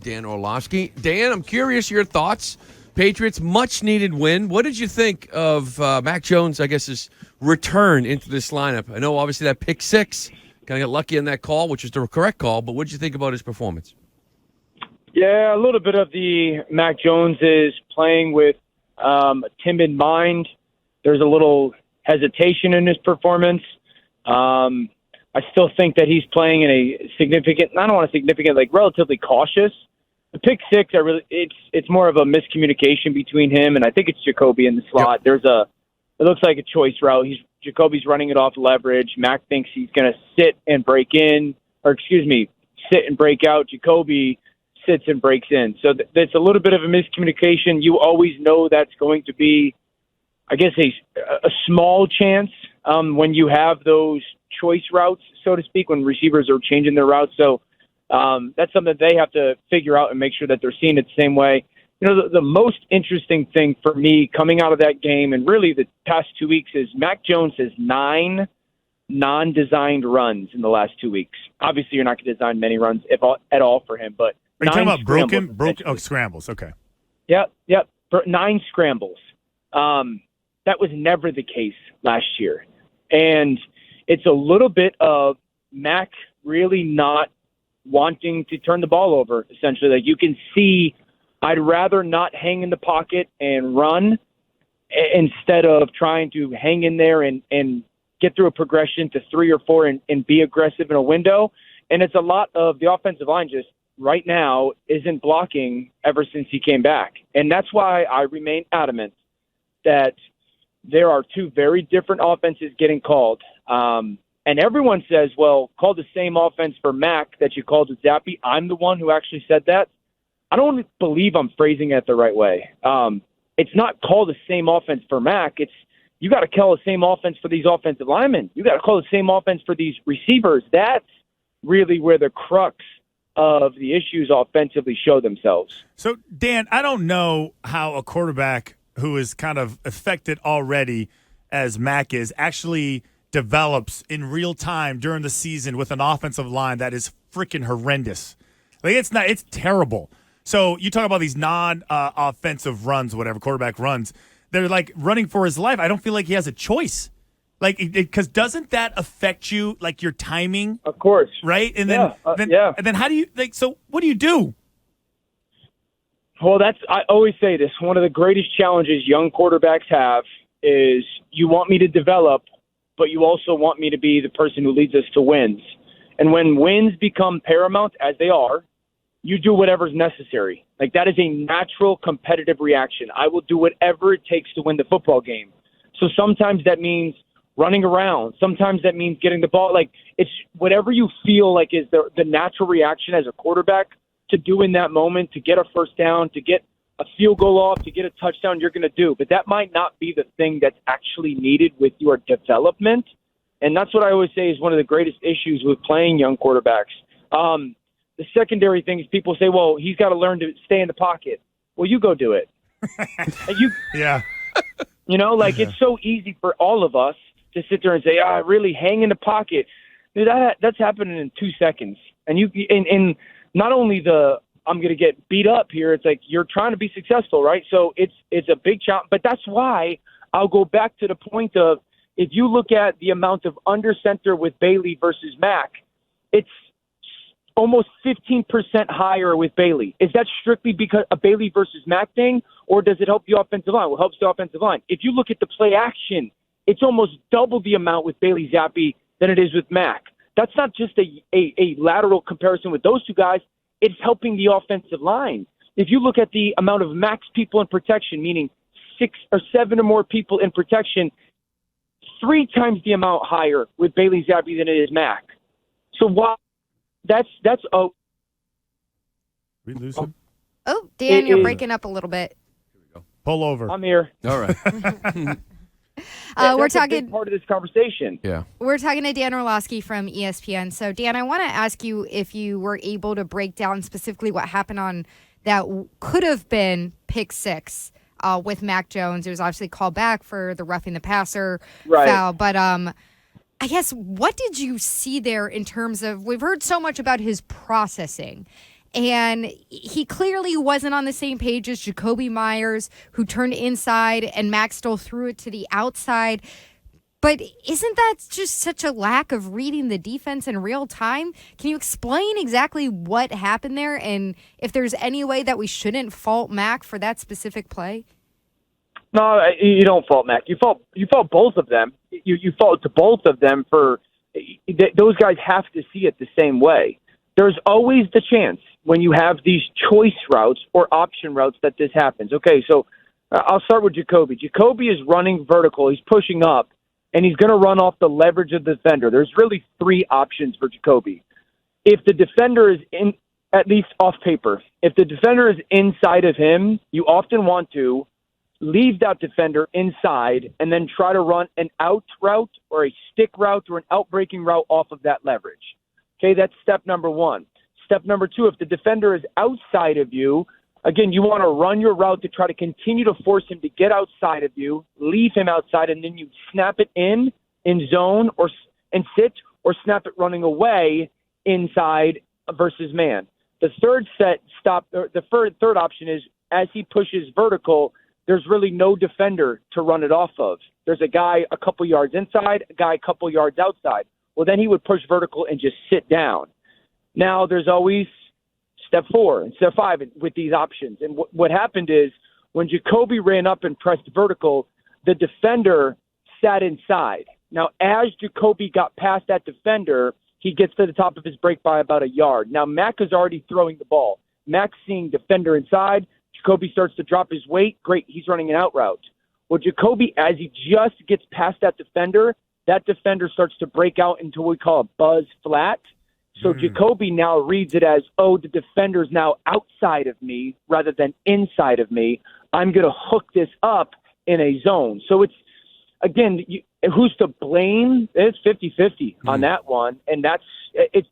Dan Orlovsky. Dan, I'm curious your thoughts. Patriots, much-needed win. What did you think of Mac Jones, I guess, his return into this lineup? I know, obviously, that pick six, kind of got lucky in that call, which is the correct call, but what did you think about his performance? Yeah, a little bit of the Mac Jones is playing with a timid mind. There's a little hesitation in his performance. I still think that he's playing in a significant, I don't want to significant, like relatively cautious. The pick six, it's more of a miscommunication between him and I think it's Jacoby in the slot. Yep. It looks like a choice route. Jacoby's running it off leverage. Mac thinks he's going to sit and break out. Jacoby sits and breaks in. So that's a little bit of a miscommunication. You always know that's going to be, I guess, a small chance when you have those choice routes, so to speak, when receivers are changing their routes. So that's something that they have to figure out and make sure that they're seeing it the same way. You know, the most interesting thing for me coming out of that game and really the past 2 weeks is Mac Jones has 9 non-designed runs in the last 2 weeks. Obviously, you're not going to design many runs at all for him, but are you talking about broken? Oh, scrambles. Okay. Yep. 9 scrambles. That was never the case last year. And it's a little bit of Mac really not wanting to turn the ball over, essentially. Like you can see, I'd rather not hang in the pocket and run instead of trying to hang in there and get through a progression to 3 or 4 and be aggressive in a window. And it's a lot of the offensive line just right now isn't blocking ever since he came back. And that's why I remain adamant that there are 2 very different offenses getting called. And everyone says, well, call the same offense for Mac that you called with Zappe. I'm the one who actually said that. I don't believe I'm phrasing it the right way. It's not call the same offense for Mac. It's you got to call the same offense for these offensive linemen. You got to call the same offense for these receivers. That's really where the crux of the issues offensively show themselves. So, Dan, I don't know how a quarterback who is kind of affected already as Mac is actually develops in real time during the season with an offensive line that is freaking horrendous. Like it's terrible. So you talk about these non-offensive runs, whatever, quarterback runs. They're like running for his life. I don't feel like he has a choice. Like, because doesn't that affect you, like your timing? Of course. Right? And then, and then how do you, like, so what do you do? Well, I always say this. One of the greatest challenges young quarterbacks have is you want me to develop, but you also want me to be the person who leads us to wins. And when wins become paramount, as they are, you do whatever's necessary. Like that is a natural competitive reaction. I will do whatever it takes to win the football game. So sometimes that means running around. Sometimes that means getting the ball. Like it's whatever you feel like is the natural reaction as a quarterback to do in that moment, to get a first down, to get a field goal off, to get a touchdown, you're going to do. But that might not be the thing that's actually needed with your development. And that's what I always say is one of the greatest issues with playing young quarterbacks. The secondary thing is people say, well, he's got to learn to stay in the pocket. Well, you go do it. Yeah. You know, like it's so easy for all of us to sit there and say, really hang in the pocket. Dude, that's happening in 2 seconds. And and not only I'm going to get beat up here. It's like you're trying to be successful, right? So it's a big challenge. But that's why I'll go back to the point of if you look at the amount of under center with Bailey versus Mac, it's almost 15% higher with Bailey. Is that strictly because a Bailey versus Mac thing, or does it help the offensive line? Well, it helps the offensive line. If you look at the play action, it's almost double the amount with Bailey Zappe than it is with Mac. That's not just a lateral comparison with those 2 guys. It's helping the offensive line. If you look at the amount of Mac's people in protection, meaning 6 or 7 or more people in protection, 3 times the amount higher with Bailey Zappe than it is Mac. So why? That's We lose him. Oh, Dan, you're breaking up a little bit. Here we go. Pull over. I'm here. All right. We're That's a talking big part of this conversation. Yeah. We're talking to Dan Orlovsky from ESPN. So, Dan, I want to ask you if you were able to break down specifically what happened on that could have been pick 6 with Mac Jones. It was obviously called back for the roughing the passer foul. But I guess what did you see there in terms of we've heard so much about his processing And he clearly wasn't on the same page as Jacoby Myers, who turned inside and Mac still threw it to the outside. But isn't that just such a lack of reading the defense in real time? Can you explain exactly what happened there and if there's any way that we shouldn't fault Mac for that specific play? No, you don't fault Mac. You fault both of them. You fault to both of them for those guys have to see it the same way. There's always the chance when you have these choice routes or option routes that this happens. Okay, so I'll start with Jacoby. Jacoby is running vertical. He's pushing up, and he's going to run off the leverage of the defender. There's really three options for Jacoby. If the defender is in, at least off paper, if the defender is inside of him, you often want to leave that defender inside and then try to run an out route or a stick route or an out-breaking route off of that leverage. Okay, that's step number one. Step number two, if the defender is outside of you, again, you want to run your route to try to continue to force him to get outside of you, leave him outside, and then you snap it in zone and sit, or snap it running away inside versus man. The third option is as he pushes vertical, there's really no defender to run it off of. There's a guy a couple yards inside, a guy a couple yards outside. Well, then he would push vertical and just sit down. Now, there's always step 4 and step 5 with these options. And what happened is when Jacoby ran up and pressed vertical, the defender sat inside. Now, as Jacoby got past that defender, he gets to the top of his break by about a yard. Now, Mac is already throwing the ball. Mac's seeing defender inside. Jacoby starts to drop his weight. Great, he's running an out route. Well, Jacoby, as he just gets past that defender starts to break out into what we call a buzz flat. So Jacoby now reads it as, oh, the defender's now outside of me rather than inside of me. I'm going to hook this up in a zone. So it's, again, who's to blame? It's 50-50 on that one. And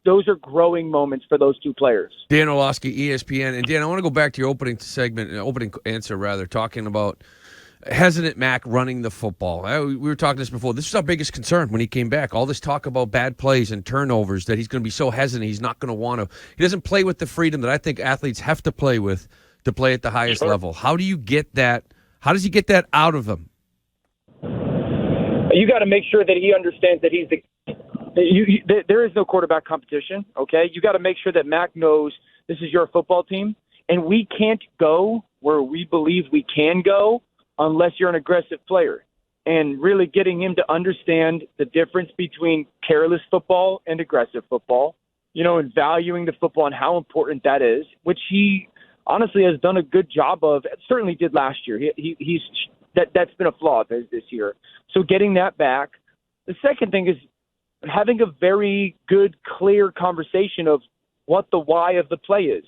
those are growing moments for those two players. Dan Orlovsky, ESPN. And Dan, I want to go back to your opening answer, talking about hesitant Mac running the football. We were talking this before. This was our biggest concern when he came back. All this talk about bad plays and turnovers, that he's going to be so hesitant. He's not going to want to. He doesn't play with the freedom that I think athletes have to play with to play at the highest level. How do you get that? How does he get that out of him? You got to make sure that he understands that there is no quarterback competition, okay? You got to make sure that Mac knows this is your football team, and we can't go where we believe we can go unless you're an aggressive player. And really getting him to understand the difference between careless football and aggressive football, and valuing the football and how important that is, which he honestly has done a good job of. Certainly did last year. That's been a flaw this year. So getting that back. The second thing is having a very good, clear conversation of what the why of the play is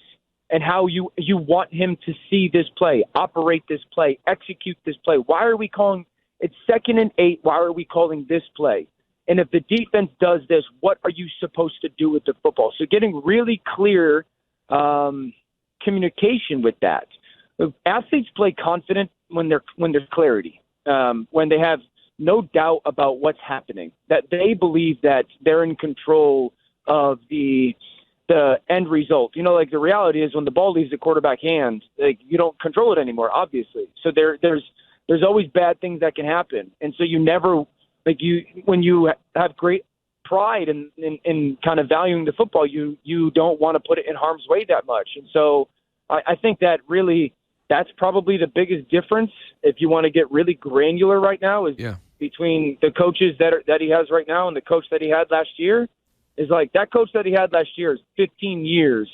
and how you want him to see this play, operate this play, execute this play. Why are we calling it's 2nd and 8? Why are we calling this play? And if the defense does this, what are you supposed to do with the football? So getting really clear communication with that. Athletes play confident when there's clarity, when they have no doubt about what's happening, that they believe that they're in control of the end result. The reality is when the ball leaves the quarterback hand, you don't control it anymore, obviously. So there's always bad things that can happen. And so you never, when you have great pride in kind of valuing the football, you don't want to put it in harm's way that much. And so I think that really, that's probably the biggest difference if you want to get really granular right now is between the coaches that he has right now and the coach that he had last year. Is that coach that he had last year is 15 years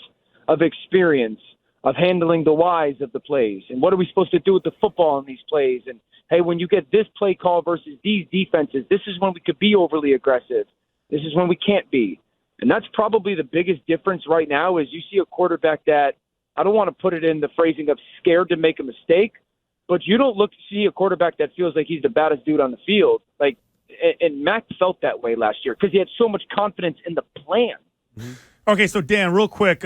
of experience of handling the whys of the plays. And what are we supposed to do with the football in these plays? And, hey, when you get this play call versus these defenses, this is when we could be overly aggressive. This is when we can't be. And that's probably the biggest difference right now is you see a quarterback that, I don't want to put it in the phrasing of scared to make a mistake, but you don't look to see a quarterback that feels like he's the baddest dude on the field. And Mac felt that way last year because he had so much confidence in the plan. Okay, so Dan, real quick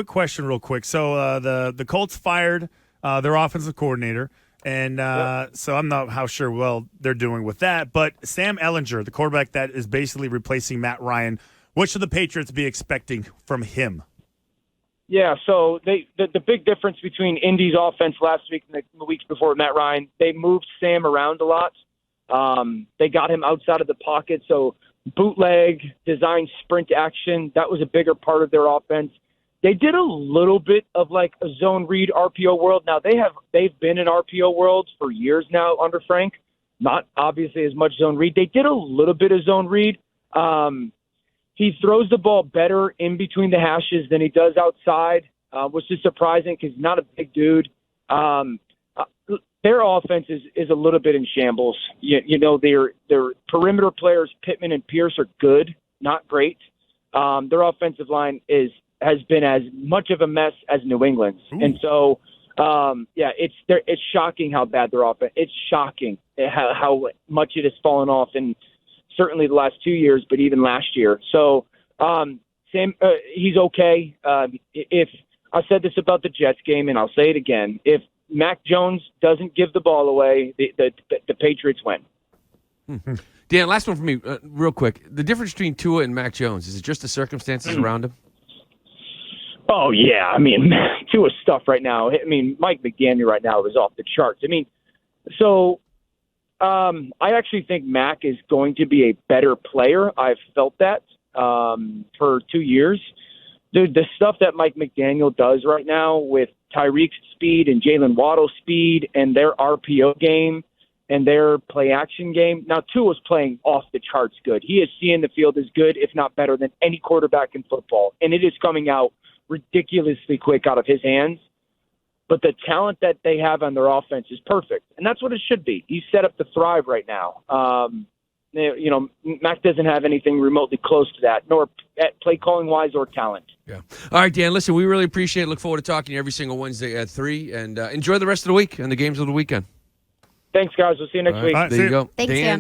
question real quick. So the Colts fired their offensive coordinator, and so I'm not how sure well they're doing with that. But Sam Ehlinger, the quarterback that is basically replacing Matt Ryan, what should the Patriots be expecting from him? Yeah, so the big difference between Indy's offense last week and the weeks before with Matt Ryan, they moved Sam around a lot. They got him outside of the pocket, so bootleg, design sprint action, that was a bigger part of their offense. They did a little bit of like a zone read RPO world. Now they've been in RPO worlds for years now under Frank, not obviously as much zone read. They did a little bit of zone read. He throws the ball better in between the hashes than he does outside, which is surprising because he's not a big dude. Their offense is a little bit in shambles. You know, their perimeter players, Pittman and Pierce, are good, not great. Their offensive line has been as much of a mess as New England's. Ooh. And so, it's shocking how bad their offense. It's shocking how much it has fallen off in certainly the last 2 years, but even last year. So, Sam, he's okay. If I said this about the Jets game, and I'll say it again, if Mac Jones doesn't give the ball away, the Patriots win. Dan, last one for me, real quick. The difference between Tua and Mac Jones, is it just the circumstances around him? Oh, yeah. I mean, Tua's stuff right now. I mean, Mike McDaniel right now is off the charts. I mean, so I actually think Mac is going to be a better player. I've felt that for 2 years. The stuff that Mike McDaniel does right now with Tyreek's speed and Jalen Waddle's speed and their RPO game and their play-action game. Now, Tua's playing off the charts good. He is seeing the field as good, if not better, than any quarterback in football. And it is coming out ridiculously quick out of his hands. But the talent that they have on their offense is perfect. And that's what it should be. He's set up to thrive right now. You know, Mac doesn't have anything remotely close to that, nor play calling wise or talent. Yeah. All right, Dan, listen, we really appreciate it. Look forward to talking to you every single Wednesday at 3. And enjoy the rest of the week and the games of the weekend. Thanks, guys. We'll see you next week. Right, there you go. Thanks, Dan.